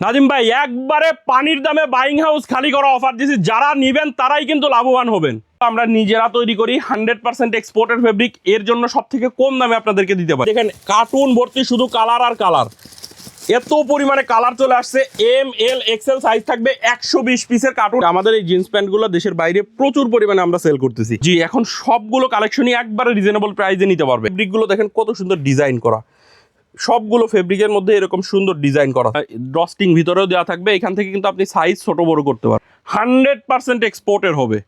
নাদিম ভাই একবারে পানির দামে বাইং হাউস খালি করা অফার দিয়েছি, যারা নিবেন তারাই কিন্তু লাভবান হবেন। আমরা নিজেরা তৈরি করি 100% এক্সপোর্টেড ফেব্রিক, এর জন্য সব থেকে কম দামে আপনাদেরকে দিতে পারি। দেখেন কার্টুন ভর্তি শুধু কালার আর কালার, এত পরিমাণে কালার চলে আসছে। এম এল এক্সেল সাইজ থাকবে 120 পিসের কার্টুন। আমাদের এই জিন্স প্যান্টগুলো দেশের বাইরে প্রচুর পরিমাণে আমরা সেল করতেছি। জি, এখন সবগুলো কালেকশনই একবারে রিজনেবল প্রাইসে নিতে পারবে। ফেব্রিকগুলো দেখেন কত সুন্দর ডিজাইন করা, সবগুলো ফেব্রিকের মধ্যে এরকম সুন্দর ডিজাইন করা, ড্রস্টিং ভিতরেও দেওয়া থাকবে। এখান থেকে কিন্তু আপনি সাইজ ছোট বড় করতে পারবেন। 100% এক্সপোর্টের হবে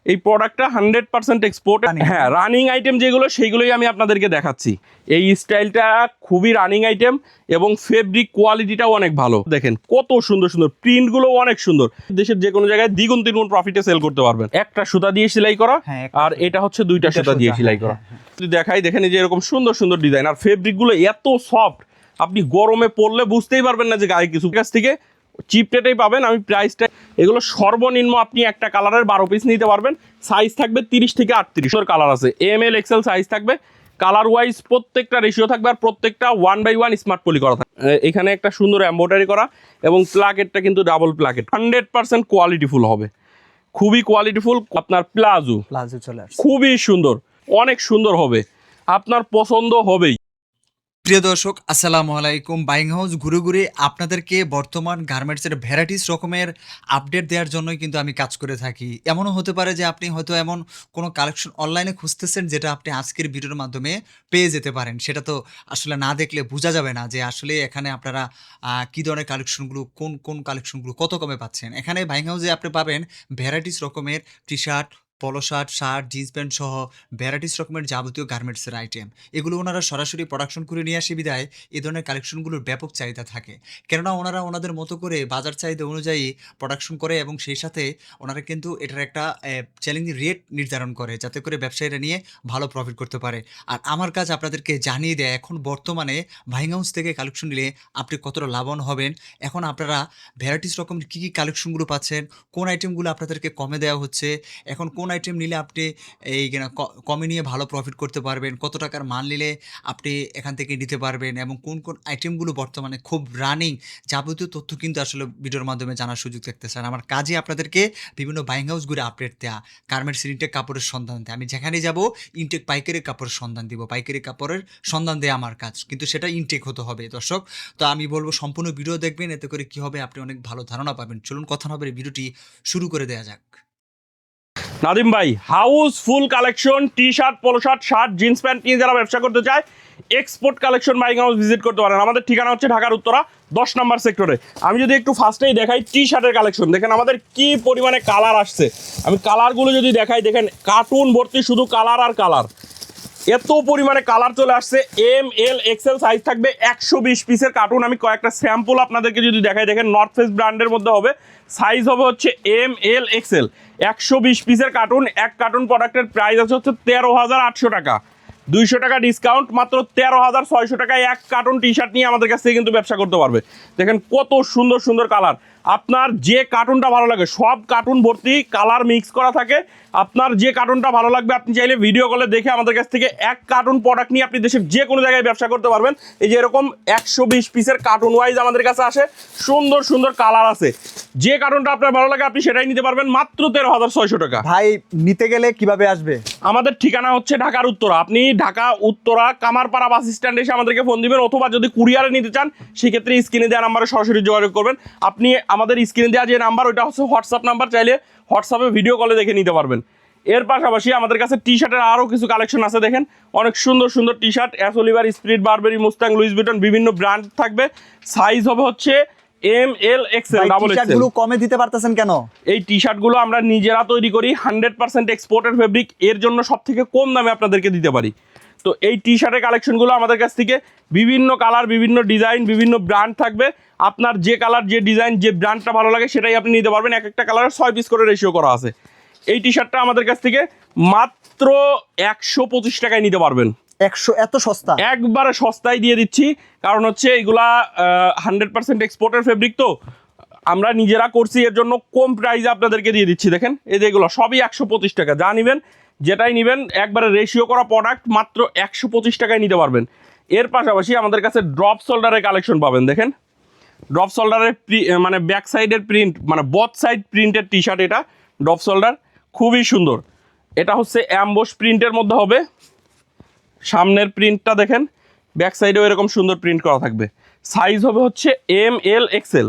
এই প্রোডাক্টটা, 100% এক্সপোর্ট। হ্যাঁ, রানিং আইটেম যেগুলো সেইগুলোই আমি আপনাদেরকে দেখাচ্ছি। এই স্টাইলটা খুবই রানিং আইটেম এবং ফেব্রিক কোয়ালিটিটাও অনেক ভালো। দেখেন কত সুন্দর সুন্দর প্রিন্টগুলো, অনেক সুন্দর। দেশের যে কোনো জায়গায় দ্বিগুণ তিনগুণ প্রফিটে সেল করতে পারবেন। একটা সুতা দিয়ে সেলাই করা, আর এটা হচ্ছে দুইটা সুতা দিয়ে সেলাই করা। যদি দেখাই, দেখেন এই যে এরকম সুন্দর সুন্দর ডিজাইন, আর ফেব্রিকগুলো এত সফট, আপনি গরমে পরলে বুঝতেই পারবেন না যে গায়ে কিছু। কাছ থেকে চিপ রেটেই পাবেন। আমি প্রাইসটা, এগুলো সর্বনিম্ন আপনি একটা কালারের 12 পিস নিতে পারবেন। সাইজ থাকবে 30 থেকে 38 কালার আছে। এম এল এক্সেল সাইজ থাকবে, কালার ওয়াইজ প্রত্যেকটা রেশিও থাকবে, আর প্রত্যেকটা 1/1 স্মার্ট পলি করা থাকবে। এখানে একটা সুন্দর এমব্রয়ডারি করা এবং প্লাকেটটা কিন্তু ডাবল প্লাকেট। 100% কোয়ালিটিফুল হবে, খুবই কোয়ালিটিফুল। আপনার প্লাজো চলে আসছে, খুবই সুন্দর, অনেক সুন্দর হবে, আপনার পছন্দ হবেই। প্রিয় দর্শক আসসালামু আলাইকুম। বাইং হাউস ঘুরে ঘুরে আপনাদেরকে বর্তমান গার্মেন্টসের ভ্যারাইটিস রকমের আপডেট দেওয়ার জন্যই কিন্তু আমি কাজ করে থাকি। এমনও হতে পারে যে আপনি হয়তো এমন কোনো কালেকশন অনলাইনে খুঁজতেছেন যেটা আপনি আজকের ভিডিওর মাধ্যমে পেয়ে যেতে পারেন। সেটা তো আসলে না দেখলে বোঝা যাবে না যে আসলে এখানে আপনারা কী ধরনের কালেকশনগুলো, কোন কোন কালেকশনগুলো কত কমে পাচ্ছেন। এখানে বাইং হাউসে আপনি পাবেন ভ্যারাইটিস রকমের টি শার্ট, পলো শার্ট, জিন্স প্যান্ট সহ ভ্যারাইটিস রকমের যাবতীয় গার্মেন্টসের আইটেম। এগুলো ওনারা সরাসরি প্রোডাকশন করে নিয়ে আসে বিদায় এই ধরনের কালেকশনগুলোর ব্যাপক চাহিদা থাকে। কেননা ওনারা ওনাদের মতো করে বাজার চাহিদা অনুযায়ী প্রোডাকশন করে এবং সেই সাথে ওনারা কিন্তু এটার একটা চ্যালেঞ্জিং রেট নির্ধারণ করে, যাতে করে ব্যবসায়ীরা নিয়ে ভালো প্রফিট করতে পারে। আর আমার কাজ আপনাদেরকে জানিয়ে দেয় এখন বর্তমানে বাইং হাউস থেকে কালেকশন নিলে আপনি কতটা লাভবান হবেন। এখন আপনারা ভ্যারাইটিস রকমের কী কী কালেকশনগুলো পাচ্ছেন, কোন আইটেমগুলো আপনাদেরকে কমে দেওয়া হচ্ছে, এখন কোন আইটেম নিলে আপনি এই কমে নিয়ে ভালো প্রফিট করতে পারবেন, কত টাকার মাল নিলে আপনি এখান থেকে নিতে পারবেন, এবং কোন কোন আইটেমগুলো বর্তমানে খুব রানিং, যাবতীয় তথ্য কিন্তু আসলে ভিডিওর মাধ্যমে জানার সুযোগ থাকতেছেন। আমার কাজে আপনাদেরকে বিভিন্ন বাইং হাউস ঘুরে আপডেট দেওয়া, গার্মেন্টসের ইনটেক কাপড়ের সন্ধান দেয়। আমি যেখানে যাব ইনটেক পাইকারি কাপড়ের সন্ধান দিব, পাইকারি কাপড়ের সন্ধান দেয় আমার কাজ, কিন্তু সেটা ইনটেক হতে হবে দর্শক। তো আমি বলবো সম্পূর্ণ ভিডিও দেখবেন, এতে করে কী হবে আপনি অনেক ভালো ধারণা পাবেন। চলুন কথা হবে, ভিডিওটি শুরু করে দেওয়া যাক। নাদিম ভাই, housefull collection, T shirt, polo shirt, jeans pant নিয়ে যারা ব্যবসা করতে চায় export collection buying house visit করতে পারেন। আমাদের ঠিকানা হচ্ছে ঢাকার উত্তরা 10 নম্বর সেক্টরে। আমি যদি একটু ফার্স্টেই দেখাই টি শার্টের কালেকশন, দেখেন আমাদের কি পরিমাণে কালার আসছে। আমি কালারগুলো যদি দেখাই, দেখেন কার্টুন ভর্তি শুধু কালার আর কালার, এত পরিমাণে কালার চলে আসছে। এম এল এক্সেল সাইজ থাকবে 120 পিসের কার্টুন। আমি কয়েকটা স্যাম্পল আপনাদেরকে যদি দেখাই, দেখেন নর্থ ফেস ব্র্যান্ডের মধ্যে হবে, সাইজ হবে হচ্ছে এম এল এক্সেল, 120 পিসের কার্টুন। এক কার্টুন প্রোডাক্টের প্রাইস আছে হচ্ছে 13,800 টাকা, 200 টাকা ডিসকাউন্ট, মাত্র 13,600 টাকায় এক কার্টুন টি শার্ট নিয়ে আমাদের কাছ থেকে কিন্তু ব্যবসা করতে পারবে। দেখেন কত সুন্দর সুন্দর কালার, আপনার যে কার্টুনটা ভালো লাগে, সব কার্টুন ভর্তি কালার মিক্স করা থাকে। আপনার যে কার্টুনটা ভালো লাগবে আপনি চাইলে ভিডিও কলে দেখে আমাদের কাছ থেকে এক কার্টুন প্রোডাক্ট নিয়ে আপনি দেশের যে কোনো জায়গায় ব্যবসা করতে পারবেন। এই যে এরকম 120 পিসের কার্টুন ওয়াইজ আমাদের কাছে আসে, সুন্দর সুন্দর কালার আছে। যে কার্টুনটা আপনার ভালো লাগে আপনি সেটাই নিতে পারবেন মাত্র 13,600 টাকা। ভাই নিতে গেলে কিভাবে আসবে? আমাদের ঠিকানা হচ্ছে ঢাকার উত্তরা। আপনি ঢাকা উত্তরা কামারপাড়া বাস স্ট্যান্ডে এসে আমাদেরকে ফোন দিবেন, অথবা যদি কুরিয়ারে নিতে চান সেক্ষেত্রে স্ক্রিনে দেওয়া নাম্বারে সরাসরি যোগাযোগ করবেন। আপনি আমাদের স্ক্রিনে দেওয়া যে নাম্বার, ওইটা হচ্ছে হোয়াটসঅ্যাপ নাম্বার, চাইলে হোয়াটসঅ্যাপে ভিডিও কলে দেখে নিতে পারবেন। এর পাশাপাশি আমাদের কাছে টি শার্টের আরও কিছু কালেকশন আছে। দেখেন অনেক সুন্দর সুন্দর টি শার্ট, অ্যাসোলিভার, Esprit, Burberry, Mustang, Louis Vuitton, বিভিন্ন ব্র্যান্ড থাকবে। সাইজ হবে হচ্ছে M L XL, double XL. কমে দিতে পারতেছেন কেন? এই টি শার্টগুলো আমরা নিজেরা তৈরি করি, 100% এক্সপোর্টেড ফেব্রিক, এর জন্য সব থেকে কম দামে আপনাদেরকে দিতে পারি। তো এই টি শার্টের কালেকশনগুলো আমাদের কাছ থেকে বিভিন্ন কালার, বিভিন্ন ডিজাইন, বিভিন্ন ব্র্যান্ড থাকবে। আপনার যে কালার, যে ডিজাইন, যে ব্র্যান্ডটা ভালো লাগে সেটাই আপনি নিতে পারবেন। এক একটা কালারের 6 পিস করে রেশিও করা আছে। এই টি শার্টটা আমাদের কাছ থেকে মাত্র 125 টাকায় নিতে পারবেন। 100? এত সস্তা? একবারে সস্তায় দিয়ে দিচ্ছি, কারণ হচ্ছে এগুলা 100% এক্সপোর্টের ফেব্রিক, তো আমরা নিজেরা করছি, এর জন্য কম প্রাইসে আপনাদেরকে দিয়ে দিচ্ছি। দেখেন এই যে এগুলো সবই 125 টাকা, যা নেবেন, যেটাই নেবেন একবারে রেশিও করা প্রোডাক্ট মাত্র 125 টাকায় নিতে পারবেন। এর পাশাপাশি আমাদের কাছে ড্রপ শোল্ডারের কালেকশন পাবেন। দেখেন ড্রপ শোল্ডারের মানে ব্যাক সাইডের প্রিন্ট মানে বথ সাইড প্রিন্টের টি শার্ট, এটা ড্রপ শোল্ডার খুবই সুন্দর। এটা হচ্ছে অ্যাম্বোস প্রিন্টের মধ্যে হবে, সামনের প্রিন্টটা দেখেন, ব্যাক সাইডেও এরকম সুন্দর প্রিন্ট করা থাকবে। সাইজ হবে হচ্ছে ML XL।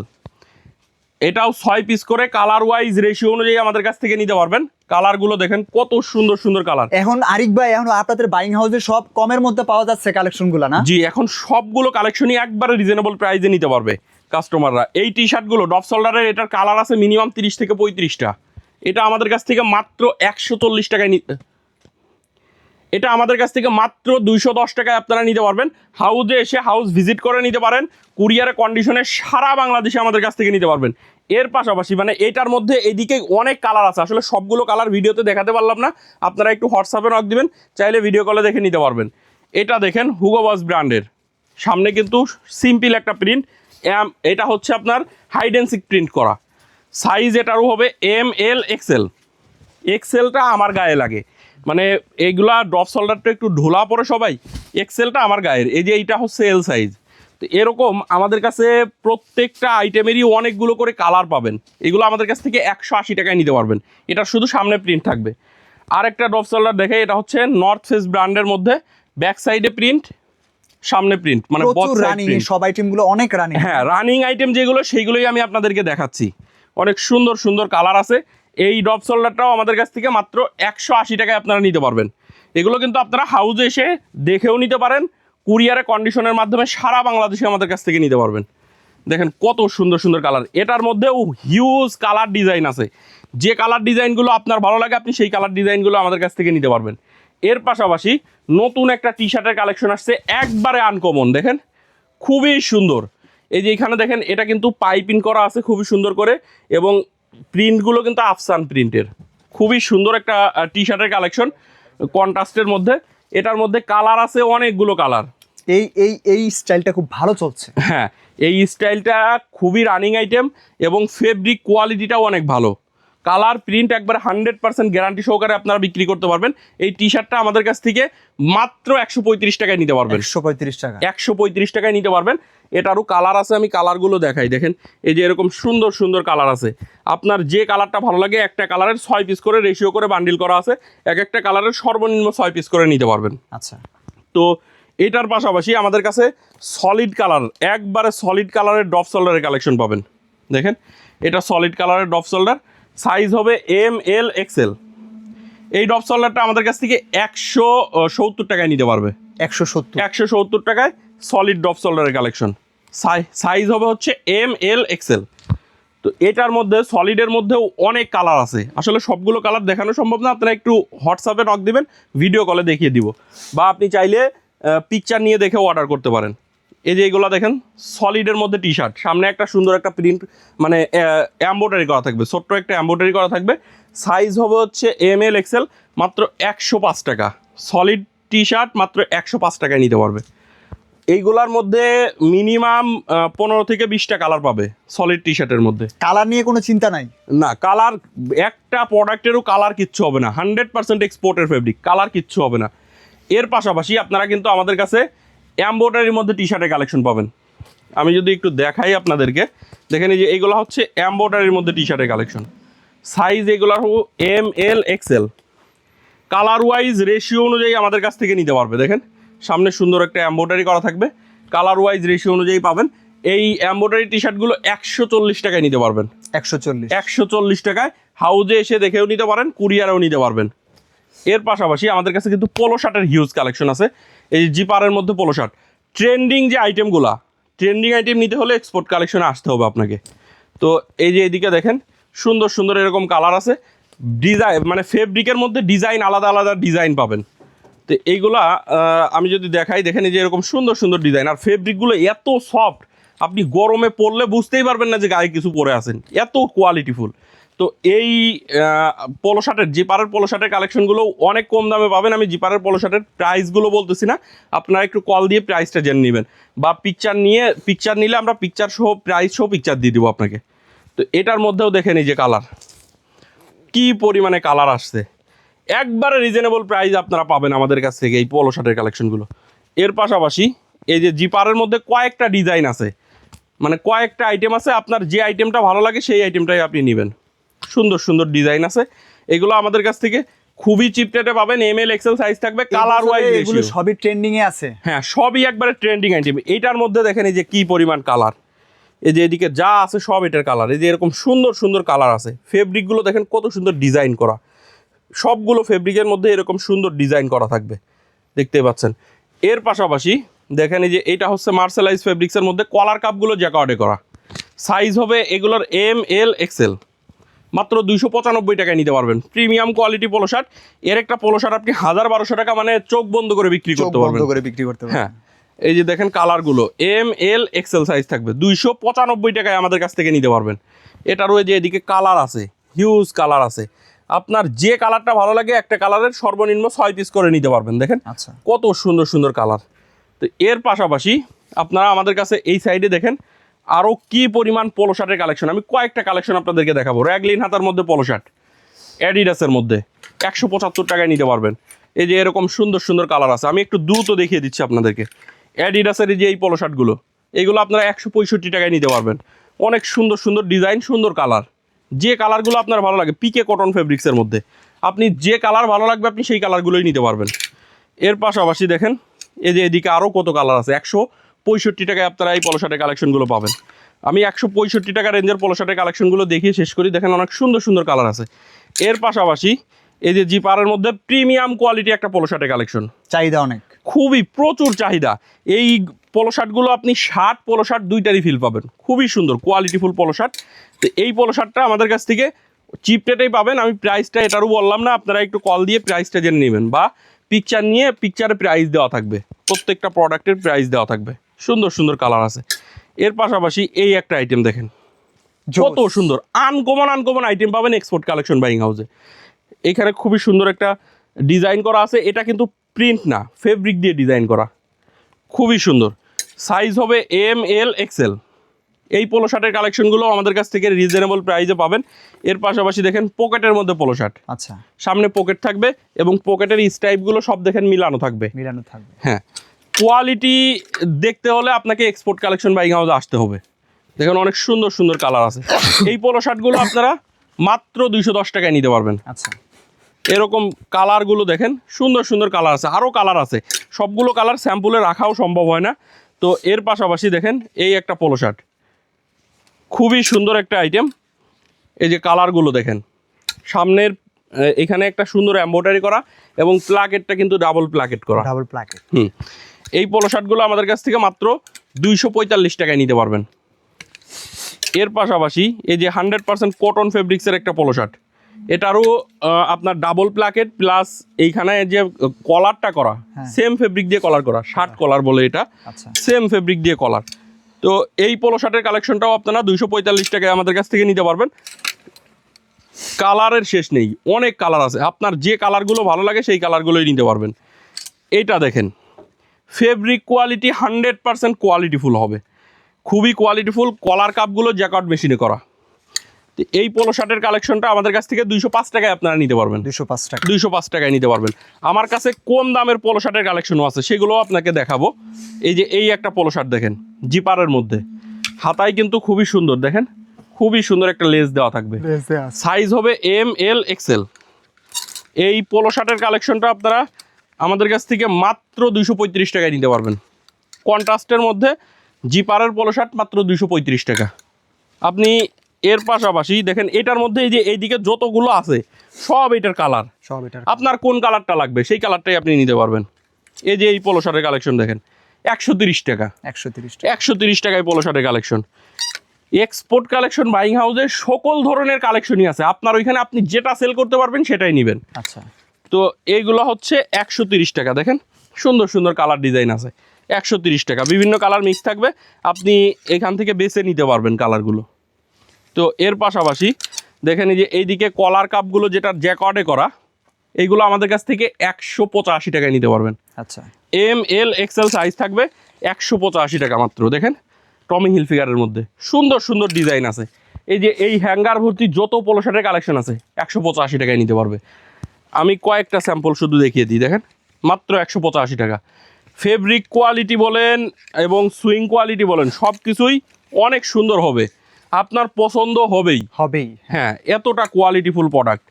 এটাও 6 পিস করে, কালার ওয়াইজ রেশিও অনুযায়ী আমাদের কাছ থেকে নিতে পারবেন। কালারগুলো দেখেন কত সুন্দর সুন্দর কালার। এখন আরিক ভাই, এখন আপনাদের বাইং হাউসে সব কমের মধ্যে পাওয়া যাচ্ছে কালেকশনগুলো না? জি, এখন সবগুলো কালেকশনই একবারে রিজনেবল প্রাইসে নিতে পারবে কাস্টমাররা। এই টি শার্টগুলো ড্রপ শোল্ডারের, এটার কালার আছে মিনিমাম 30 থেকে 35টা। এটা আমাদের কাছ থেকে মাত্র 140 টাকায় এটা আমাদের কাছ থেকে মাত্র 210 টাকায় আপনারা নিতে পারবেন। হাউসে এসে হাউস ভিজিট করে নিতে পারেন, কুরিয়ারে কন্ডিশনে সারা বাংলাদেশে আমাদের কাছ থেকে নিতে পারবেন। এর পাশাপাশি মানে এটার মধ্যে এদিকে অনেক কালার আছে, আসলে সবগুলো কালার ভিডিওতে দেখাতে পারলাম না, আপনারা একটু হোয়াটসঅ্যাপে নক দিবেন, চাইলে ভিডিও কলে দেখে নিতে পারবেন। এটা দেখেন হুগো বস ব্র্যান্ডের, সামনে কিন্তু সিম্পল একটা প্রিন্ট, এটা হচ্ছে আপনার হাইডেন্সিক প্রিন্ট করা। সাইজ এটারও হবে ML XL। এক্সেলটা আমার গায়ে লাগে, মানে এইগুলা ড্রপ শোল্ডারটা একটু ঢোলা পড়ে সবাই, এক্সেলটা আমার গায়ের। এই যে এইটা হচ্ছে L সাইজ। তো এরকম আমাদের কাছে প্রত্যেকটা আইটেমেরই অনেকগুলো করে কালার পাবেন। এগুলো আমাদের কাছ থেকে 180 টাকায় নিতে পারবেন। এটা শুধু সামনে প্রিন্ট থাকবে। আরেকটা ড্রপ শোল্ডার দেখে, এটা হচ্ছে নর্থ ফেস ব্র্যান্ডের মধ্যে, ব্যাক সাইডে প্রিন্ট, সামনে প্রিন্ট, মানে প্রচুর রানিং, সব আইটেমগুলো অনেক রানিং। হ্যাঁ, রানিং আইটেম যেগুলো সেইগুলোই আমি আপনাদেরকে দেখাচ্ছি। অনেক সুন্দর সুন্দর কালার আছে। এই ড্রপ শোল্ডারটাও আমাদের কাছ থেকে মাত্র 180 টাকায় আপনারা নিতে পারবেন। এগুলো কিন্তু আপনারা হাউসে এসে দেখেও নিতে পারেন, কুরিয়ারে কন্ডিশনের মাধ্যমে সারা বাংলাদেশে আমাদের কাছ থেকে নিতে পারবেন। দেখেন কত সুন্দর সুন্দর কালার, এটার মধ্যেও হিউজ কালার ডিজাইন আছে। যে কালার ডিজাইনগুলো আপনার ভালো লাগে আপনি সেই কালার ডিজাইনগুলো আমাদের কাছ থেকে নিতে পারবেন। এর পাশাপাশি নতুন একটা টি শার্টের কালেকশন আসছে, একবারে আনকমন, দেখেন খুবই সুন্দর। এই যে এখানে দেখেন, এটা কিন্তু পাইপিং করা আছে খুবই সুন্দর করে, এবং প্রিন্টগুলো কিন্তু আফসান প্রিন্টের। খুবই সুন্দর একটা টি শার্টের কালেকশন কন্ট্রাস্টের মধ্যে। এটার মধ্যে কালার আছে অনেকগুলো কালার। এই এই এই স্টাইলটা খুব ভালো চলছে। হ্যাঁ, এই স্টাইলটা খুবই রানিং আইটেম, এবং ফেব্রিক কোয়ালিটিটাও অনেক ভালো। কালার প্রিন্ট একবার 100% গ্যারান্টি সহকারে আপনারা বিক্রি করতে পারবেন। এই টি শার্টটা আমাদের কাছ থেকে মাত্র 135 টাকায় নিতে পারবেন। 135 টাকা, 135 টাকায় নিতে পারবেন। এটারও কালার আছে, আমি কালারগুলো দেখাই। দেখেন এই যে এরকম সুন্দর সুন্দর কালার আছে। আপনার যে কালারটা ভালো লাগে, একটা কালারের 6 পিস করে রেশিও করে বান্ডিল করা আছে, এক একটা কালারের সর্বনিম্ন 6 পিস করে নিতে পারবেন। আচ্ছা। তো এটার পাশাপাশি আমাদের কাছে সলিড কালার, একবারে সলিড কালারের ড্রপ শোল্ডারের কালেকশন পাবেন। দেখেন এটা সলিড কালারের ড্রপ শোল্ডার, সাইজ হবে ML XL। এই ড্রপ শোল্ডারটা আমাদের কাছ থেকে 170 টাকায় নিতে পারবে। 170 টাকায় সলিড ড্রপ শোল্ডারের কালেকশন। সাইজ হবে হচ্ছে ML XL। তো এটার মধ্যে সলিডের মধ্যেও অনেক কালার আছে, আসলে সবগুলো কালার দেখানো সম্ভব না, আপনারা একটু হোয়াটসঅ্যাপে নক দিবেন, ভিডিও কলে দেখিয়ে দিব, বা আপনি চাইলে পিকচার নিয়ে দেখেও অর্ডার করতে পারেন। এই যে এগুলো দেখেন সলিডের মধ্যে টি শার্ট, সামনে একটা সুন্দর একটা প্রিন্ট মানে এমব্রয়ডারি করা থাকবে, ছোট্ট একটা এমব্রয়ডারি করা থাকবে। সাইজ হবে হচ্ছে ML XL, মাত্র 105 টাকা। সলিড টি শার্ট মাত্র 105 টাকায় নিতে পারবে। এইগুলার মধ্যে মিনিমাম 15 থেকে 20টা কালার পাবে সলিড টি শার্টের মধ্যে। কালার নিয়ে কোনো চিন্তা নাই না, কালার একটা প্রোডাক্টেরও কালার কিচ্ছু হবে না, 100% এক্সপোর্টের ফেব্রিক, কালার কিচ্ছু হবে না। এর পাশাপাশি আপনারা কিন্তু আমাদের কাছে এমব্রয়ডারির মধ্যে টি শার্টের কালেকশন পাবেন। আমি যদি একটু দেখাই আপনাদেরকে, দেখেন এই যে এইগুলো হচ্ছে এমব্রয়ডারির মধ্যে টি শার্টের কালেকশন। সাইজ এগুলোর ML XL। Colour wise ratio অনুযায়ী আমাদের কাছ থেকে নিতে পারবে। দেখেন সামনে সুন্দর একটা এমব্রয়ডারি করা থাকবে, কালার ওয়াইজ রেশিও অনুযায়ী পাবেন। এই এমব্রয়ডারি টি শার্টগুলো 140 টাকায় নিতে পারবেন। 140 টাকায় হাউজে এসে দেখেও নিতে পারেন, কুরিয়ারেও নিতে পারবেন। এর পাশাপাশি আমাদের কাছে কিন্তু পোলো শার্টের হিউজ কালেকশন আছে। এই জিপারের মধ্যে পোলো শার্ট, ট্রেন্ডিং যে আইটেমগুলা, ট্রেন্ডিং আইটেম নিতে হলে এক্সপোর্ট কালেকশনে আসতে হবে আপনাকে। তো এই যে এদিকে দেখেন সুন্দর সুন্দর এরকম কালার আছে, ডিজাইন মানে ফেব্রিকের মধ্যে ডিজাইন আলাদা আলাদা ডিজাইন পাবেন। তো এইগুলা আমি যদি দেখাই, দেখেন এই যে এরকম সুন্দর সুন্দর ডিজাইন, আর ফেব্রিকগুলো এত সফট, আপনি গরমে পরলে বুঝতেই পারবেন না যে গায়ে কিছু পরে আছেন, এত কোয়ালিটিফুল। তো এই পোলো শার্টের, জিপারের পোলো শার্টের কালেকশনগুলো অনেক কম দামে পাবেন। আমি জিপারের পোলো শার্টের প্রাইসগুলো বলতেছি না, আপনারা একটু কল দিয়ে প্রাইসটা জেনে নেবেন, বা পিকচার নিলে আমরা পিকচার সহ প্রাইস সহ পিকচার দিয়ে দেবো আপনাকে। তো এটার মধ্যেও দেখেন এই যে কালার, কি পরিমাণে কালার আসছে, একবারে রিজনেবল প্রাইস আপনারা পাবেন আমাদের কাছ থেকে এই পোলো শার্টের কালেকশনগুলো। এর পাশাপাশি এই যে জিপারের মধ্যে কয়েকটা ডিজাইন আছে, মানে কয়েকটা আইটেম আছে, আপনার যে আইটেমটা ভালো লাগে সেই আইটেমটাই আপনি নেবেন। সুন্দর সুন্দর ডিজাইন আছে, এগুলো আমাদের কাছ থেকে খুবই চিপ রেটে পাবেন। এমএল এক্সেল সাইজ থাকবে, কালার ওয়াইজ এগুলো সবই ট্রেন্ডিং এ আছে। হ্যাঁ, সবই একবারে ট্রেন্ডিং আইটেম। এইটার মধ্যে দেখেন এই যে কি পরিমাণ কালার, এই যে এদিকে যা আছে সব এটার কালার। এই যে এরকম সুন্দর সুন্দর কালার আছে। ফেব্রিকগুলো দেখেন কত সুন্দর ডিজাইন করা, সবগুলো ফেব্রিকের মধ্যে এরকম সুন্দর ডিজাইন করা থাকবে, দেখতে পাচ্ছেন। এর পাশাপাশি দেখেন এই যে এটা হচ্ছে মার্শালাইজ ফেব্রিক্সের মধ্যে কলার কাপগুলো জ্যাকার্ডে করা। সাইজ হবে এগুলোর ML XL, মাত্র 295 টাকায় নিতে পারবেন। Premium quality polo shirt. এর একটা পোলো শার্ট আপনি 1000-1200 টাকা মানে চোখ বন্ধ করে বিক্রি করতে পারবেন। হ্যাঁ, এই যে দেখেন কালারগুলো ML XL সাইজ থাকবে, 295 টাকায় আমাদের কাছ থেকে নিতে পারবেন। এটারও যে এদিকে কালার আছে, হিউজ কালার আছে। আপনার যে কালারটা ভালো লাগে একটা কালারের সর্বনিম্ন 6 পিস করে নিতে পারবেন। দেখেন আচ্ছা, কত সুন্দর সুন্দর কালার। তো এর পাশাপাশি আপনারা আমাদের কাছে এই সাইডে দেখেন আরও কি পরিমাণ পোলো শার্টের কালেকশন। আমি কয়েকটা কালেকশন আপনাদেরকে দেখাবো। র্যাগলিন হাতার মধ্যে পোলো শার্ট, অ্যাডিডাসের মধ্যে 175 টাকায় নিতে পারবেন। এই যে এরকম সুন্দর সুন্দর কালার আছে, আমি একটু দ্রুত দেখিয়ে দিচ্ছি আপনাদেরকে। অ্যাডিডাসের এই যে এই পোলো শার্টগুলো, এইগুলো আপনারা 165 টাকায় নিতে পারবেন। অনেক সুন্দর সুন্দর ডিজাইন, সুন্দর কালার। যে কালারগুলো আপনার ভালো লাগে, পিকে কটন ফেব্রিক্সের মধ্যে আপনি যে কালার ভালো লাগবে আপনি সেই কালারগুলোই নিতে পারবেন। এর পাশাপাশি দেখেন এই যে এদিকে আরও কত কালার আছে। 165 টাকায় আপনারা এই পোলো শার্টের কালেকশনগুলো পাবেন। আমি 165 টাকা রেঞ্জের পোলো শার্টের কালেকশনগুলো দেখিয়ে শেষ করি। দেখেন অনেক সুন্দর সুন্দর কালার আছে। এর পাশাপাশি এই যে জিপারের মধ্যে প্রিমিয়াম কোয়ালিটি একটা পোলো শার্টের কালেকশন, চাহিদা অনেক, খুবই প্রচুর চাহিদা। এই পোলো শার্টগুলো আপনি শার্ট পোলো শার্ট দুইটারই ফিল পাবেন। খুবই সুন্দর কোয়ালিটিফুল পোলো শার্ট। তো এই পোলো শার্টটা আমাদের কাছ থেকে চিপ রেটেই পাবেন। আমি প্রাইসটা এটারও বললাম না, আপনারা একটু কল দিয়ে প্রাইসটা জেনে নেবেন, বা পিকচার নিয়ে পিকচারে প্রাইস দেওয়া থাকবে, প্রত্যেকটা প্রোডাক্টের প্রাইস দেওয়া থাকবে। সুন্দর সুন্দর কালার আছে। এর পাশাপাশি এই একটা আইটেম দেখেন কত সুন্দর, আনকমন আইটেম পাবেন এক্সপোর্ট কালেকশন বাইং হাউসে। এখানে খুবই সুন্দর একটা ডিজাইন করা আছে, এটা কিন্তু প্রিন্ট না, ফেব্রিক দিয়ে ডিজাইন করা, খুবই সুন্দর। সাইজ হবে ML XL। এই পোলো শার্টের কালেকশনগুলো আমাদের কাছ থেকে রিজনেবল প্রাইসে পাবেন। এর পাশাপাশি দেখেন পকেটের মধ্যে পোলো শার্ট, আচ্ছা, সামনে পকেট থাকবে এবং পকেটের স্ট্রাইপগুলো সব দেখেন মিলানো থাকবে। হ্যাঁ, কোয়ালিটি দেখতে হলে আপনাকে এক্সপোর্ট কালেকশন বাইং হাউসে আসতে হবে। দেখেন অনেক সুন্দর সুন্দর কালার আছে। এই পোলো শার্টগুলো আপনারা মাত্র 210 টাকায় নিতে পারবেন। আচ্ছা, এরকম কালারগুলো দেখেন সুন্দর সুন্দর কালার আছে, আরও কালার আছে। সবগুলো কালার স্যাম্পলে রাখাও সম্ভব হয় না। তো এর পাশাপাশি দেখেন এই একটা পোলো শার্ট, খুবই সুন্দর একটা আইটেম। এই যে কালারগুলো দেখেন, সামনের এখানে একটা সুন্দর এমব্রয়ডারি করা এবং প্লাকেটটা কিন্তু ডাবল প্লাকেট করা। এই পোলো শার্টগুলো আমাদের কাছ থেকে মাত্র 245 টাকায় নিতে পারবেন। এর পাশাপাশি এই যে 100% কটন ফেব্রিক্সের একটা পোলো শার্ট, এটারও আপনার ডাবল প্লাকেট প্লাস এইখানে যে কলারটা করা সেম ফেব্রিক দিয়ে কলার করা, শার্ট কলার বলে এটা, সেম ফেব্রিক দিয়ে কলার। তো এই পোলো শার্টের কালেকশনটাও আপনারা 245 টাকায় আমাদের কাছ থেকে নিতে পারবেন। কালারের শেষ নেই, অনেক কালার আছে। আপনার যে কালারগুলো ভালো লাগে সেই কালারগুলোই নিতে পারবেন। এইটা দেখেন, ফেব্রিক কোয়ালিটি 100% কোয়ালিটিফুল হবে, খুবই কোয়ালিটিফুল। কলার কাপগুলো জ্যাকার্ড মেশিনে করা। তো এই পোলো শার্টের কালেকশনটা আমাদের কাছ থেকে 205 টাকায় আপনারা নিতে পারবেন। 205 টাকায় নিতে পারবেন। আমার কাছে কম দামের পোলো শার্টের কালেকশনও আছে, সেগুলোও আপনাকে দেখাবো। এই যে এই একটা পোলো শার্ট দেখেন জিপারের মধ্যে, হাতায় কিন্তু খুবই সুন্দর, দেখেন খুবই সুন্দর একটা লেস দেওয়া থাকবে। সাইজ হবে ML XL। এই পোলো শার্টের কালেকশনটা আপনারা আমাদের কাছ থেকে মাত্র 235 টাকায় নিতে পারবেন। কন্ট্রাস্টের মধ্যে জিপারের পোলো শার্ট মাত্র 235 টাকা। আপনি এর পাশাপাশি দেখেন এটার মধ্যে এই যে এইদিকে যতগুলো আছে সব এটার কালার, আপনার কোন কালারটা লাগবে সেই কালারটাই আপনি নিতে পারবেন। এই যে এই পোলো শার্টের কালেকশন দেখেন 130 টাকা, 130 টাকায় পোলো শার্টের কালেকশন। এক্সপোর্ট কালেকশন বাইং হাউসে সকল ধরনের কালেকশনই আছে, আপনার ওইখানে আপনি যেটা সেল করতে পারবেন সেটাই নেবেন। আচ্ছা, তো এইগুলো হচ্ছে 130 টাকা। দেখেন সুন্দর সুন্দর কালার ডিজাইন আছে, 130 টাকা। বিভিন্ন কালার মিক্স থাকবে, আপনি এখান থেকে বেছে নিতে পারবেন কালারগুলো। তো এর পাশাপাশি দেখেন এই যে এইদিকে কলার কাপগুলো যেটা জ্যাকার্ডে করা, এইগুলো আমাদের কাছ থেকে 185 টাকায় নিতে পারবেন। আচ্ছা, ML XL সাইজ থাকবে 185 টাকা মাত্র। দেখেন টমি হিলফিগারের মধ্যে সুন্দর সুন্দর ডিজাইন আছে। এই যে এই হ্যাঙ্গার ভর্তি যত পোলো শার্টের কালেকশন আছে 185 টাকায় নিতে পারবে। আমি কয়েকটা স্যাম্পল শুধু দেখিয়ে দিই, দেখেন মাত্র 185 টাকা। ফেব্রিক কোয়ালিটি বলেন এবং সুইং কোয়ালিটি বলেন সব কিছুই অনেক সুন্দর হবে, আপনার পছন্দ হবেই। হ্যাঁ, এতটা কোয়ালিটিফুল প্রোডাক্ট।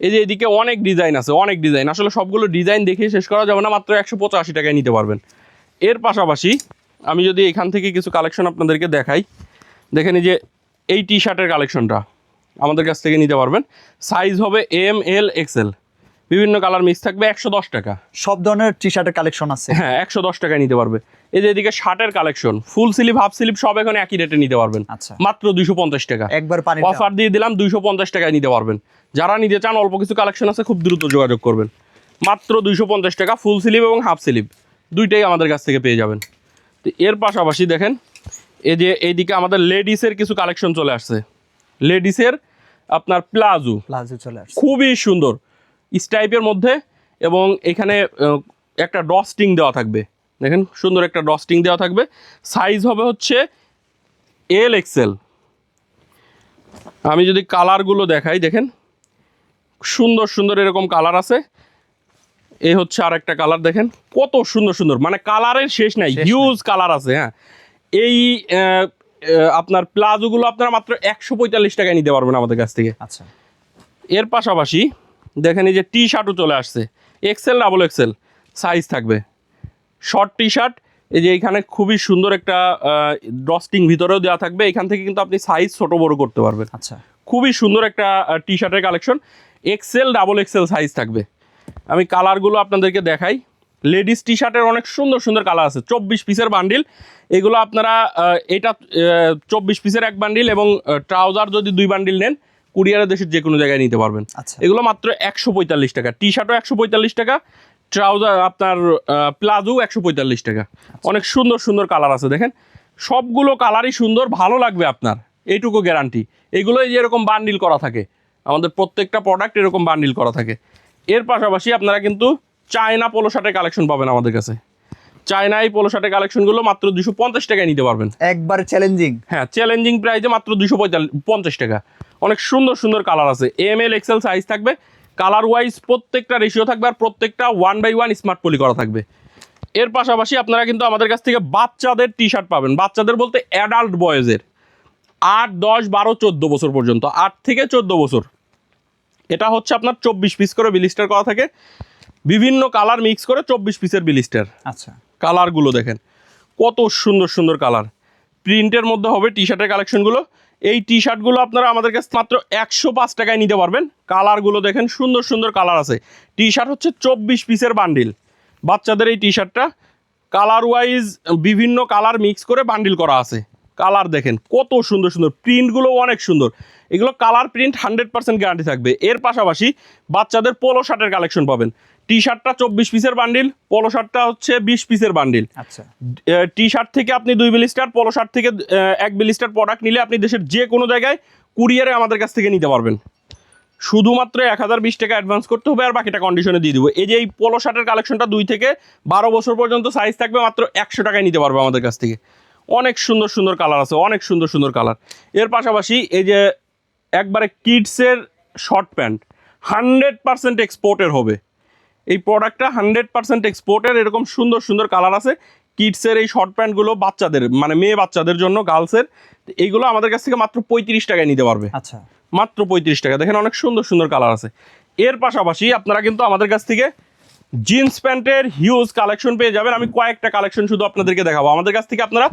এই যে এদিকে অনেক ডিজাইন আছে, অনেক ডিজাইন, আসলে সবগুলো ডিজাইন দেখিয়ে শেষ করা যাবে না, মাত্র 185 টাকায় নিতে পারবেন। এর পাশাপাশি আমি যদি এখান থেকে কিছু কালেকশন আপনাদেরকে দেখাই, দেখেন এই যে এই টি শার্টের কালেকশনটা আমাদের কাছ থেকে নিতে পারবেন। সাইজ হবে এম, এল, এক্সেল, বিভিন্ন কালার মিক্স থাকবে, 110 টাকা। সব ধরনের টি শার্টের কালেকশন আছে। হ্যাঁ, 110 টাকায় নিতে পারবে। এই যে এদিকে শার্টের collection, full sleeve, half sleeve সব এখন একই রেটে নিতে পারবেন, আচ্ছা, মাত্র 250 টাকা। একবার পানি অফার দিয়ে দিলাম, 250 টাকায় নিতে পারবেন। যারা নিতে চান, অল্প কিছু কালেকশন আছে, খুব দ্রুত যোগাযোগ করবেন। মাত্র 250 টাকা, ফুল স্লিভ এবং হাফ স্লিভ দুইটাই আমাদের কাছ থেকে পেয়ে যাবেন। তো এর পাশাপাশি দেখেন এই যে এইদিকে আমাদের লেডিসের কিছু কালেকশন চলে আসছে। লেডিসের আপনার প্লাজো চলে আসছে, খুবই সুন্দর স্টাইপের মধ্যে, এবং এখানে একটা ডস্টিং দেওয়া থাকবে, দেখেন সুন্দর একটা ডস্টিং দেওয়া থাকবে। সাইজ হবে হচ্ছে এল, এক্সেল। আমি যদি কালারগুলো দেখাই, দেখেন সুন্দর সুন্দর এরকম কালার আছে। এই হচ্ছে আর একটা কালার, দেখেন কত সুন্দর সুন্দর, মানে কালারের শেষ নাই, হিউজ কালার আছে। হ্যাঁ, এই আপনার প্লাজোগুলো আপনারা মাত্র 145 টাকায় নিতে পারবেন আমাদের কাছ থেকে। আচ্ছা, এর পাশাপাশি দেখেন এই যে টি শার্টও চলে আসছে, এক্সেল, ডাবল এক্সেল সাইজ থাকবে। শর্ট টি শার্ট, এই যে এখানে খুবই সুন্দর একটা ডস্টিং ভিতরেও দেওয়া থাকবে, এখান থেকে কিন্তু আপনি সাইজ ছোট বড় করতে পারবেন। আচ্ছা, খুবই সুন্দর একটা টি শার্টের collection, XL, double XL size থাকবে। আমি কালারগুলো আপনাদেরকে দেখাই। লেডিস টি শার্টের অনেক সুন্দর সুন্দর কালার আছে, 24 পিসের বান্ডিল এগুলো। আপনারা এটা 24 পিসের এক বান্ডিল, এবং ট্রাউজার যদি 2 বান্ডিল নেন, কুরিয়ারে দেশের যে কোনো জায়গায় নিতে পারবেন। আচ্ছা, এগুলো মাত্র 145 টাকা। টি শার্টও 145 টাকা, ট্রাউজার আপনার প্লাজো 145 টাকা। অনেক সুন্দর সুন্দর কালার আছে, দেখেন সবগুলো কালারই সুন্দর, ভালো লাগবে আপনার, এইটুকু গ্যারান্টি। এগুলো এই যে এরকম বান্ডিল করা থাকে, আমাদের প্রত্যেকটা প্রোডাক্ট এরকম বান্ডিল করা থাকে। এর পাশাপাশি আপনারা কিন্তু চায়না পোলো শার্টের কালেকশন পাবেন আমাদের কাছে। চায়না এই পোলো শার্টের কালেকশনগুলো মাত্র 250 টাকায় নিতে পারবেন, একবার চ্যালেঞ্জিং। হ্যাঁ, চ্যালেঞ্জিং প্রাইসে মাত্র 250 টাকা। অনেক সুন্দর সুন্দর কালার আছে, এম, এল, এক্সেল সাইজ থাকবে, কালার ওয়াইজ প্রত্যেকটা রেশিও থাকবে, আর প্রত্যেকটা 1/1 স্মার্ট পলি করা থাকবে। এর পাশাপাশি আপনারা কিন্তু আমাদের কাছ থেকে বাচ্চাদের টি শার্ট পাবেন, বাচ্চাদের বলতে অ্যাডাল্ট বয়েজের 8, 10, 12, 14 বছর পর্যন্ত, 8 থেকে 14 বছর। এটা হচ্ছে আপনার 24 পিস করে বিলিস্টার করা থাকে, বিভিন্ন কালার মিক্স করে 24 পিসের বিলিস্টার। আচ্ছা, কালারগুলো দেখেন কত সুন্দর সুন্দর কালার, প্রিন্টের মধ্যে হবে টি শার্টের কালেকশনগুলো। এই টি শার্টগুলো আপনারা আমাদের কাছে মাত্র 105 টাকায় নিতে পারবেন। কালারগুলো দেখেন সুন্দর সুন্দর কালার আছে। টি শার্ট হচ্ছে 24 পিসের বান্ডিল, বাচ্চাদের এই টি শার্টটা কালার ওয়াইজ বিভিন্ন কালার মিক্স করে বান্ডিল করা আছে। কালার দেখেন কত সুন্দর সুন্দর, প্রিন্টগুলো অনেক সুন্দর, এগুলো কালার প্রিন্ট 100% গ্যারান্টি থাকবে। এর পাশাপাশি বাচ্চাদের পোলো শার্টের কালেকশন পাবেন। টি শার্টটা 24 পিসের বান্ডিল, পোলো শার্টটা হচ্ছে 20 পিসের বান্ডিল। আচ্ছা, টি শার্ট থেকে আপনি 2 বিলিস্টার, পোলো শার্ট থেকে 1 বিলিস্টার প্রোডাক্ট নিলে আপনি দেশের যে কোনো জায়গায় কুরিয়ারে আমাদের কাছ থেকে নিতে পারবেন। শুধুমাত্র 1020 টাকা অ্যাডভান্স করতে হবে, আর বাকিটা কন্ডিশনে দিয়ে দেবো। এই যে এই পোলো শার্টের কালেকশনটা 2 থেকে 12 বছর পর্যন্ত সাইজ থাকবে, মাত্র 100 টাকায় নিতে পারবে আমাদের কাছ থেকে। অনেক সুন্দর সুন্দর কালার আছে, অনেক সুন্দর সুন্দর কালার। এর পাশাপাশি এই যে একবারে কিডসের শর্ট প্যান্ট 100% এক্সপোর্টের হবে, এই প্রোডাক্টটা 100% এক্সপোর্টের, এরকম সুন্দর সুন্দর কালার আছে। কিডসের এই শর্ট প্যান্টগুলো বাচ্চাদের, মানে মেয়ে বাচ্চাদের জন্য, গার্লসের, এইগুলো আমাদের কাছ থেকে মাত্র 35 টাকায় নিতে পারবে। আচ্ছা, মাত্র 35 টাকা। দেখেন অনেক সুন্দর সুন্দর কালার আছে। এর পাশাপাশি আপনারা কিন্তু আমাদের কাছ থেকে জিন্স প্যান্টের হিউজ কালেকশন পেয়ে যাবেন। আমি কয়েকটা কালেকশন শুধু আপনাদেরকে দেখাবো। আমাদের কাছ থেকে আপনারা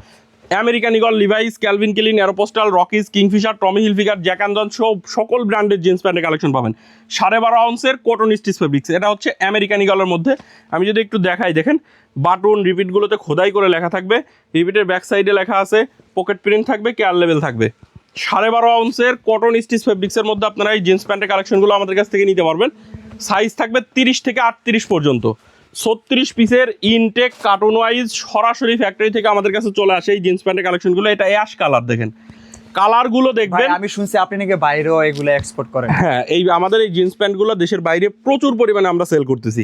American Eagle, Levi's, Calvin Klein, Aeropostale, Rockies, Kingfisher, Tommy Hilfiger, Jack and Jones সকল ব্র্যান্ডের জিন্স প্যান্টের কালেকশন পাবেন। 12.5 আউন্সের কটন স্টিচ ফেব্রিক্স, এটা হচ্ছে আমেরিকান ইগলের মধ্যে। আমি যদি একটু দেখাই, দেখেন বাটন রিপিটগুলোতে খোদাই করে লেখা থাকবে, রিপিটের ব্যাক সাইডে লেখা আছে, পকেট প্রিন্ট থাকবে, কেয়ার লেভেল থাকবে। 12.5 আউন্সের কটন স্টিচ ফেব্রিক্সের মধ্যে আপনারা এই জিন্স প্যান্টের কালেকশনগুলো আমাদের কাছ থেকে নিতে পারবেন। সাইজ থাকবে 30 থেকে 38 পর্যন্ত। 36 পিসের ইনটেক কার্টুন ওয়াইজ সরাসরি ফ্যাক্টরি থেকে আমাদের কাছে চলে আসে এই জিন্স প্যান্টের কালেকশনগুলো। এটা অ্যাশ কালার, দেখেন কালারগুলো দেখবেন। আমি শুনছি আপনি নাকি বাইরেও এগুলো এক্সপোর্ট করেন। হ্যাঁ, এই আমাদের এই জিন্স প্যান্টগুলো দেশের বাইরে প্রচুর পরিমাণে আমরা সেল করতেছি।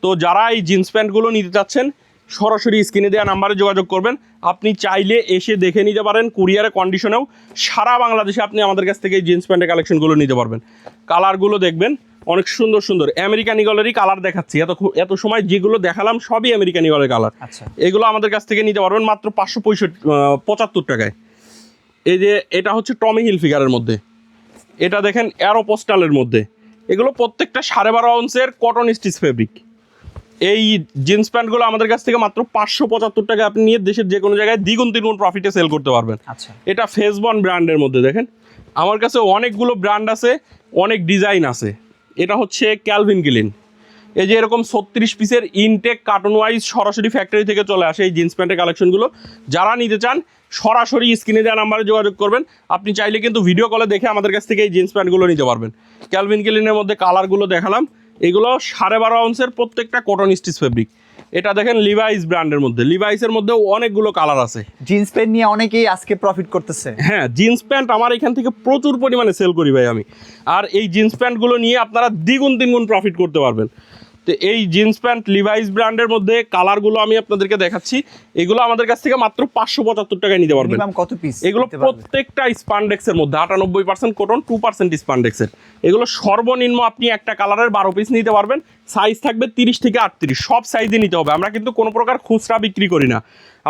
তো যারা এই জিন্স প্যান্টগুলো নিতে চাচ্ছেন, সরাসরি স্ক্রিনে দেওয়া নাম্বারে যোগাযোগ করবেন। আপনি চাইলে এসে দেখে নিতে পারেন, কুরিয়ারে কন্ডিশনেও সারা বাংলাদেশে আপনি আমাদের কাছ থেকে এই জিন্স প্যান্টের কালেকশনগুলো নিতে পারবেন। কালারগুলো দেখবেন অনেক সুন্দর সুন্দর, আমেরিকান ইগলেরই কালার দেখাচ্ছি। এত সময় যেগুলো দেখালাম সবই আমেরিকান ইগলের কালার। আচ্ছা, এগুলো আমাদের কাছ থেকে নিতে পারবেন মাত্র 575 টাকায়। এই যে এটা হচ্ছে টমি হিলফিগারের মধ্যে, এটা দেখেন অ্যারোপোস্টালের মধ্যে, এগুলো প্রত্যেকটা 12.5 আউন্সের কটন স্টিচ ফেব্রিক। এই জিন্স প্যান্টগুলো আমাদের কাছ থেকে মাত্র 575 টাকা আপনি নিয়ে দেশের যে কোনো জায়গায় দ্বিগুণ তিনগুণ প্রফিটে সেল করতে পারবেন। আচ্ছা, এটা ফেসবন ব্র্যান্ডের মধ্যে দেখেন, আমার কাছে অনেকগুলো ব্র্যান্ড আছে, অনেক ডিজাইন আছে। এটা হচ্ছে ক্যালভিন ক্লিন, এই যে এরকম 36 পিসের ইনটেক কার্টুন ওয়াইজ সরাসরি ফ্যাক্টরি থেকে চলে আসে এই জিন্স প্যান্টের কালেকশনগুলো। যারা নিতে চান সরাসরি স্ক্রিনে দেওয়া নাম্বারে যোগাযোগ করবেন। আপনি চাইলে কিন্তু ভিডিও কলে দেখে আমাদের কাছ থেকে এই জিন্স প্যান্টগুলো নিতে পারবেন। ক্যালভিন ক্লিনের মধ্যে কালারগুলো দেখালাম, এগুলো 12.5 আউন্সের প্রত্যেকটা কটন স্টিচ ফেব্রিক। এটা দেখেন লিভাইস ব্র্যান্ডের মধ্যে, লিভাইসের মধ্যেও অনেকগুলো কালার আছে। জিন্স প্যান্ট নিয়ে অনেকেই আজকে প্রফিট করতেছে। হ্যাঁ, জিন্স প্যান্ট আমার এখান থেকে প্রচুর পরিমাণে সেল করি ভাই আমি, আর এই জিন্স প্যান্টগুলো নিয়ে আপনারা দ্বিগুণ তিনগুণ প্রফিট করতে পারবেন। তো এই জিন্স প্যান্ট লিভাইস ব্র্যান্ডের মধ্যে কালারগুলো আমি আপনাদেরকে দেখাচ্ছি, এগুলো আমাদের কাছ থেকে মাত্র 575 টাকায় নিতে পারবেন। মিনিমাম কত পিস? এগুলো প্রত্যেকটা স্পান্ডেক্সের মধ্যে, 98% কটন, 2% স্পান্ডেক্সের। এগুলো সর্বনিম্ন আপনি একটা কালারের 12 পিস নিতে পারবেন। সাইজ থাকবে 30 থেকে 38, সব সাইজে নিতে হবে। আমরা কিন্তু কোনো প্রকার খুচরা বিক্রি করি না।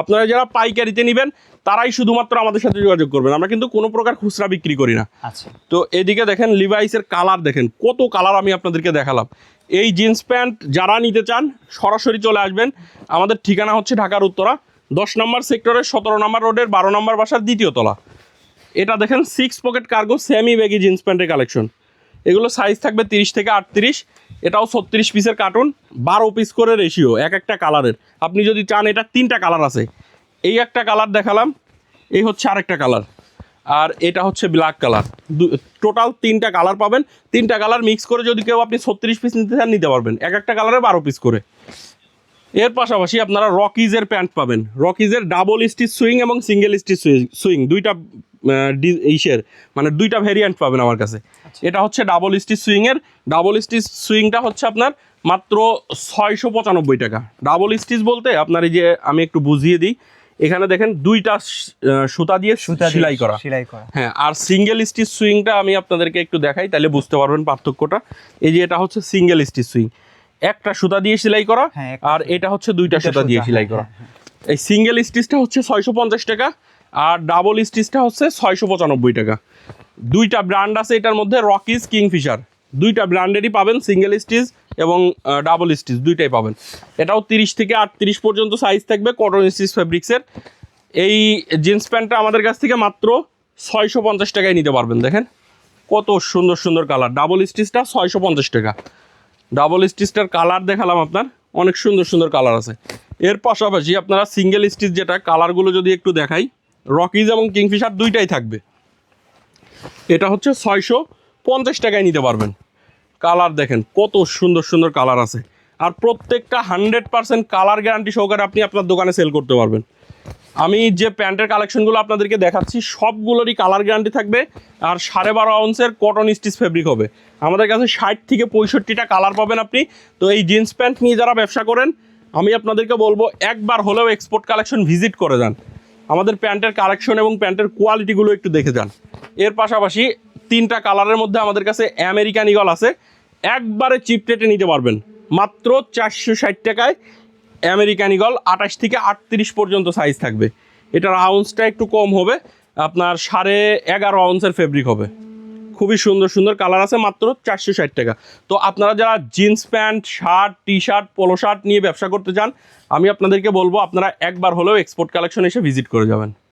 আপনারা যারা পাইকারিতে নেবেন তারাই শুধুমাত্র আমাদের সাথে যোগাযোগ করবেন, আমরা কিন্তু কোনো প্রকার খুচরা বিক্রি করি না। আচ্ছা, তো এদিকে দেখেন লিভাইসের কালার দেখেন, কত কালার আমি আপনাদেরকে দেখালাম। এই জিন্স প্যান্ট যারা নিতে চান সরাসরি চলে আসবেন। আমাদের ঠিকানা হচ্ছে ঢাকার উত্তরা 10 নম্বর সেক্টরের 17 নম্বর রোডের 12 নম্বর বাসার 2য় তলা। এটা দেখেন 6 pocket cargo semi baggy jeans প্যান্টের কালেকশন। এগুলো সাইজ থাকবে 30 থেকে 38, এটাও 36 পিসের কার্টুন, 12 পিস করে রেশিও এক একটা কালারের। আপনি যদি চান, এটা 3টা কালার আছে, এই একটা কালার দেখালাম, এই হচ্ছে আরেকটা কালার, আর এটা হচ্ছে ব্ল্যাক কালার। টোটাল 3টা কালার পাবেন। 3টা কালার মিক্স করে যদি কেউ আপনি 36 পিস নিতে চান নিতে পারবেন, এক একটা কালারে 12 পিস করে। এর পাশাপাশি আপনারা রকিজের প্যান্ট পাবেন, রকিজের ডাবল স্টিচ সুইং এবং সিঙ্গেল স্টিচ সুইং, দুইটা মানে দুইটা ভেরিয়েন্ট পাবেন আমার কাছে। এটা হচ্ছে ডাবল স্টিচ সুইংয়ের, ডাবল স্টিচ সুইংটা হচ্ছে আপনার মাত্র 695 টাকা। ডাবল স্টিচ বলতে আপনার এই যে আমি একটু বুঝিয়ে দিই, এখানে দেখেন দুইটা সুতা দিয়ে সেলাই করা। হ্যাঁ, আর সিঙ্গেল স্টিচ সুইংটা আমি আপনাদেরকে একটু দেখাই, তাহলে বুঝতে পারবেন পার্থক্যটা। এই যে এটা হচ্ছে সিঙ্গেল স্টিচ সুইং, একটা সুতা দিয়ে সেলাই করা, আর এটা হচ্ছে দুইটা সুতা দিয়ে সেলাই করা। এই সিঙ্গেল স্টিচটা হচ্ছে 650 টাকা, আর ডাবল স্টিচটা হচ্ছে 695 টাকা। দুইটা ব্র্যান্ড আছে এটার মধ্যে, রকিজ, কিংফিশার, দুইটা ব্র্যান্ডেরই পাবেন, সিঙ্গেল স্টিচ এবং ডাবল স্টিচ দুইটাই পাবেন। এটাও 30 থেকে 38 পর্যন্ত সাইজ থাকবে, কটন স্টিচ ফেব্রিক্সের। এই জিন্স প্যান্টটা আমাদের কাছ থেকে মাত্র 650 টাকায় নিতে পারবেন। দেখেন কত সুন্দর সুন্দর কালার। ডাবল স্টিচটা 650 টাকা। ডাবল স্টিচটার কালার দেখালাম আপনার, অনেক সুন্দর সুন্দর কালার আছে। এর পাশাপাশি আপনারা সিঙ্গেল স্টিচ যেটা, কালারগুলো যদি একটু দেখাই, রকিজ এবং কিংফিশার দুইটাই থাকবে। এটা হচ্ছে 650 টাকায় নিতে পারবেন। কালার দেখেন কত সুন্দর সুন্দর কালার আছে, আর প্রত্যেকটা 100% কালার গ্যারান্টি সহকারে আপনি আপনার দোকানে সেল করতে পারবেন। আমি যে প্যান্টের কালেকশনগুলো আপনাদেরকে দেখাচ্ছি সবগুলোরই কালার গ্যারান্টি থাকবে, আর 12.5 আউন্সের কটন স্টিচ ফেব্রিক হবে। আমাদের কাছে 60 থেকে 65টা কালার পাবেন আপনি। তো এই জিন্স প্যান্ট নিয়ে যারা ব্যবসা করেন, আমি আপনাদেরকে বলবো একবার হলেও এক্সপোর্ট কালেকশন ভিজিট করে যান, আমাদের প্যান্টের কালেকশন এবং প্যান্টের কোয়ালিটিগুলো একটু দেখে যান। এর পাশাপাশি 3টা কালারের মধ্যে আমাদের কাছে আমেরিকান ইগল আছে, একবারে চিপ রেটে নিতে পারবেন মাত্র 460 টাকায়। আমেরিকান ইগল 28 থেকে 38 পর্যন্ত সাইজ থাকবে। এটার আউন্সটা একটু কম হবে, আপনার 11.5 আউন্সের ফেব্রিক হবে। খুবই সুন্দর সুন্দর কালার আছে, মাত্র 460 টাকা। তো আপনারা যারা জিন্স প্যান্ট, শার্ট, টি শার্ট, পোলো শার্ট নিয়ে ব্যবসা করতে চান, আমি আপনাদেরকে বলবো আপনারা একবার হলেও এক্সপোর্ট কালেকশন এসে ভিজিট করে যাবেন।